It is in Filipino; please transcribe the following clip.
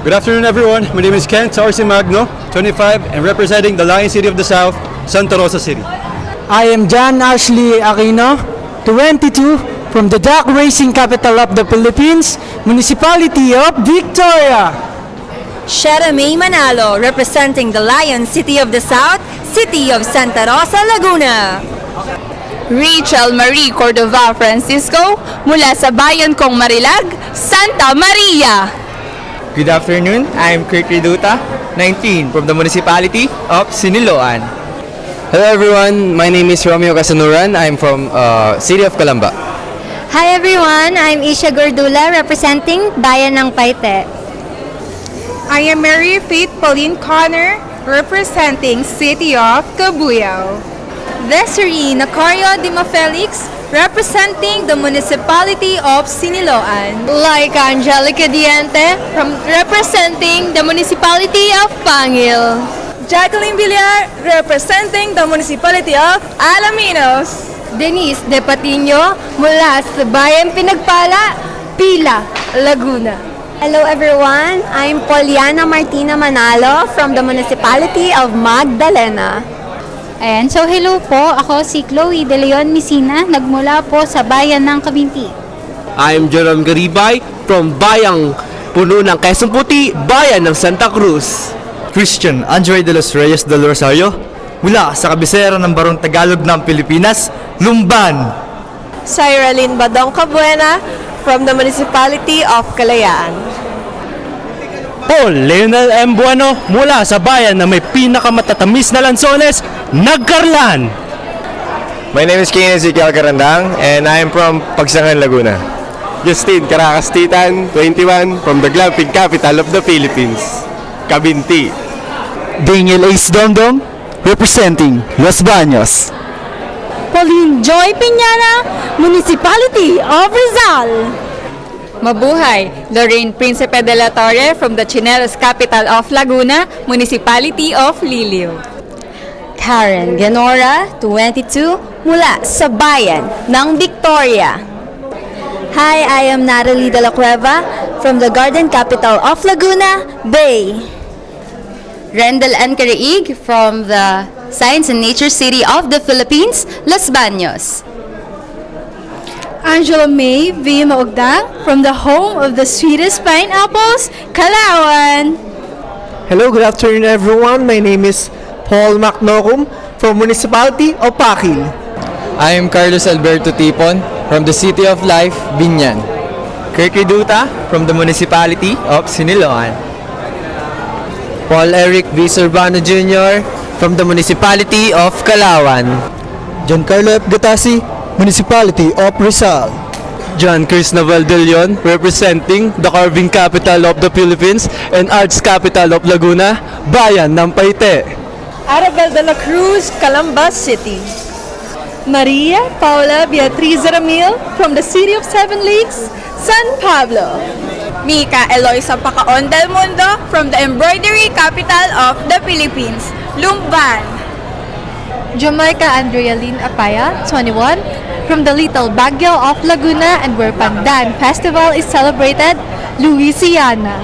Good afternoon, everyone. My name is Ken Tarsi Magno, 25, and representing the Lion City of the South, Santa Rosa City. I am John Ashley Aquino, 22, from the drag racing capital of the Philippines, Municipality of Victoria. Shera May Manalo, representing the Lion City of the South, City of Santa Rosa, Laguna. Rachel Marie Cordova Francisco, mula sa bayan kong Marilag, Santa Maria. Good afternoon, I am Kirk Riduta, 19, from the Municipality of Siniloan. Hello everyone, my name is Romeo Casanuran. I'm from City of Calamba. Hi everyone, I'm Isha Gordula representing Bayan ng Paite. I am Mary Faith Pauline Connor, representing City of Cabuyao. Desiree Nacario Dima Felix, representing the Municipality of Siniloan. Laika Angelica Diente, representing the Municipality of Pangil. Jacqueline Villar, representing the Municipality of Alaminos. Denise De Patino, mula sa Bayan Pinagpala, Pila, Laguna. Hello everyone, I'm Poliana Martina Manalo from the Municipality of Magdalena. Ayan, so hello po, ako si Chloe De Leon Misina, nagmula po sa bayan ng Cavinti. I'm Jerome Garibay from Bayang Puno ng Quezon Puti, bayan ng Santa Cruz. Christian Andre de los Reyes del Rosario, mula sa kabisera ng Barong Tagalog ng Pilipinas, Lumban. Cyralyn Badong Cabuena, from the Municipality of Kalayaan. Paul Leonel M. Bueno, mula sa bayan na may pinakamatatamis na lansones, Nagcarlan. My name is Kane Ezekiel Carandang and I'm from Pagsangan, Laguna. Justin Caracastitan, 21, from the glamping capital of the Philippines, Cavinti. Daniel Ace Domdom, representing Los Baños. Pauline Joy Piñana, Municipality of Rizal. Mabuhay, Lorraine Principe de la Torre from the Chinelos capital of Laguna, Municipality of Liliw. Karen Ganora, 22, mula sa bayan ng Victoria. Hi, I am Natalie De La Cueva from the Garden Capital of Laguna, Bay. Rendel N. Caraig from the Science and Nature City of the Philippines, Los Baños. Angela May V. Maugdang from the home of the sweetest pineapples, Calauan. Hello, good afternoon everyone. My name is Paul Macnocum from Municipality of Pakil. I am Carlos Alberto Tipon from the City of Life, Binyan. Kirk Riduta, from the Municipality of Siniloan. Paul Eric V. Sorbano Jr. from the Municipality of Calauan. Giancarlo F. Gatasi, Municipality of Rizal. John Chris Naval de Leon, representing the carving capital of the Philippines and arts capital of Laguna, bayan ng Paite. Arabel de la Cruz, Calamba City. Maria Paula Beatriz Ramil from the City of Seven Lakes, San Pablo. Mika Eloisa Pacaon del Mundo from the embroidery capital of the Philippines, Lumban. Jamaica Andrea Lynn Apaya, 21, from the Little Baguio of Laguna and where Pandan Festival is celebrated, Louisiana.